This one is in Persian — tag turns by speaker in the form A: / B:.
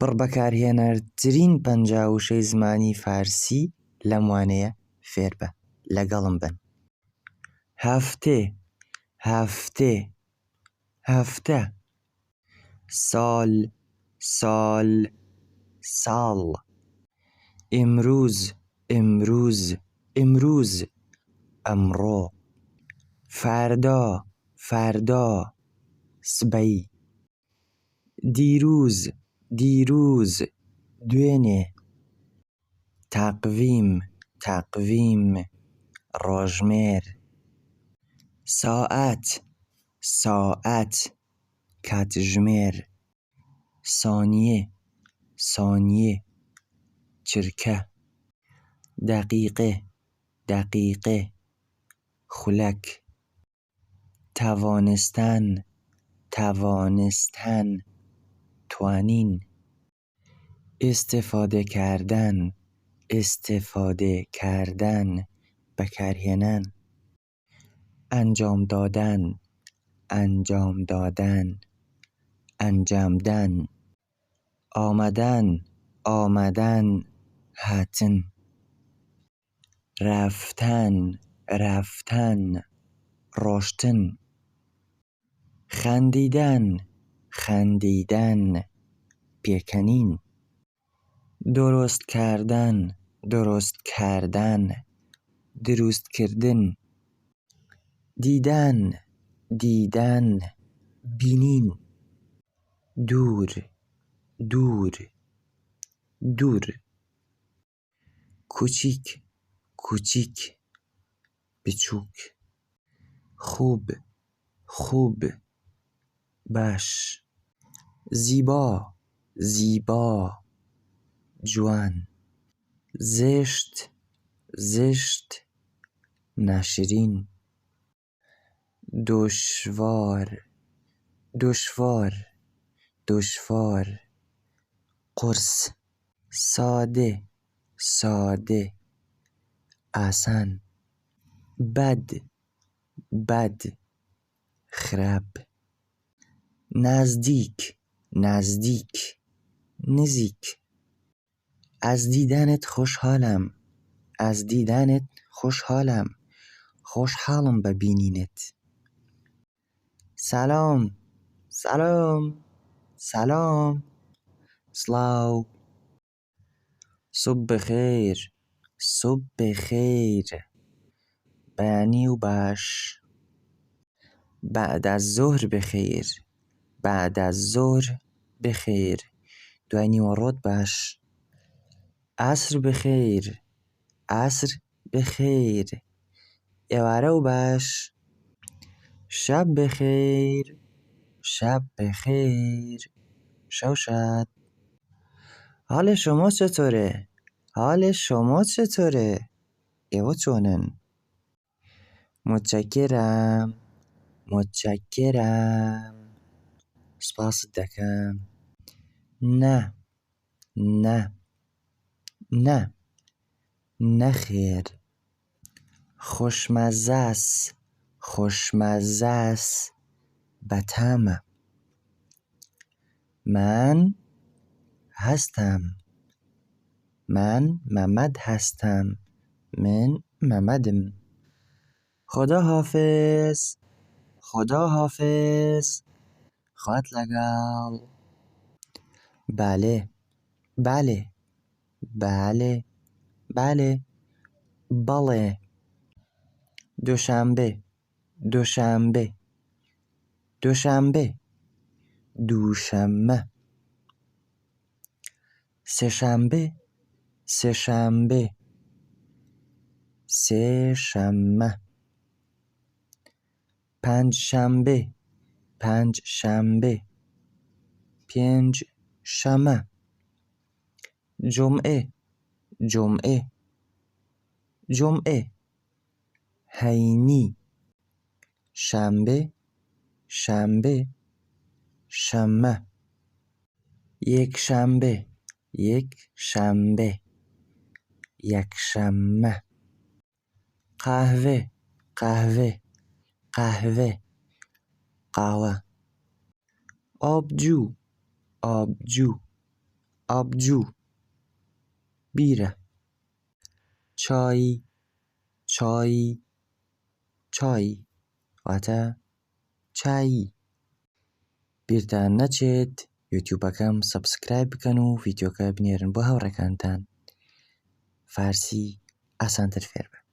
A: پڕ بەکارهێنەرترین 56 زمانی فارسی لەم وانەیە فێر بە، لەگەڵم بن. هەفتێ، هەفتێ، هەفتە. ساڵ، ساڵ، ساڵ. ئیمرووز، ئیمرووز، ئیمرووز، ئەمڕۆ. فەردا، فەردا، سبەی. دیرووز، دیرووز، دوێنێ. تەقڤیم، تەقڤیم، ڕۆژمێر. ساعەت، ساعەت، کاتژمێر. سانیێ، سانیێ، چرکە. دەقیقێ، دەقیقێ، خولەک. تەوانستن، تەوانستن، توانین. ئیستیفادە کردن، ئیستیفادە کردن، بەکارهێنان. ئەنجام دادن، ئەنجام دادن، ئەنجامدان. ئامەدەن، ئامەدەن، هاتن. رەفتەن، رەفتەن، ڕۆشتن. خەندیدەن، خەندیدەن، پێکەنین. دروستکردن، دروستکردن، دروستکردن. دیدن، دیدن، بینین. دوور، دوور، دوور. کوچیک، کوچیک، بچووک. خوب، خوب، باش. زیبا، زیبا، جوان. زشت، زشت، ناشرین. دشوار، دشوار، دشوار، قرس. ساده، ساده، ئاسان. بەد، بەد، خراپ. نزدیک، نزدیک، نزیک. از دیدنت خوشحالم، از دیدنت خوشحالم، خوشحالم ببینینت. سلام، سلام، سلام، سڵاو. صبح بخیر، صبح بخیر، بەیانی و باش. بعد الظهر بخیر، بعد الظهر بخیر، دوای نیوەڕۆت باش. عەسر بخیر، عەسر بخیر، ئێوارە و باش. شەب بخیر، شب بخیر، شەو شاد. حال شما چطوره؟ حال شما چطوره؟ ئێوە چۆنن؟ متشکرم، متشکرم، سپاست دەکەم. نە، نە، نە، نەخێر. خۆشمەزەس، خۆشمەزەس، بەتامە. من هەستم، من مەمەد هەستم، من مەمەدم. خداحافظ، خداحافظ، خوات لەگەڵ. بەڵێ، بەڵێ، بەڵێ، بەڵێ، بەڵێ. دووشەمبێ، دووشەمبێ، دووشەمبێ، دووشەممە. سێشەمبێ، سێشەمبێ، سێشەممە. پەنجشەمبێ، پەنجشەمبێ، پێنجشەمە. جومعێ، جومعێ، جومعێ، هەینی. شەمبێ، شەمبێ، شەممە. یەکشەمبێ، یەکشەمبێ، یەکشەممە. قەهوێ، قەهوێ، قەهوێ، قاوە. ئابجوو، ئابجوو، آبجو بیرە. چای چای چای واتە چایی. بیرتان نەچێت یوتیوبەکەم سەبسکرایب بکەن و ڤیدیۆکە بنێرن بۆ هاوڕێکانتان فارسی ئاسانتر فێر بن.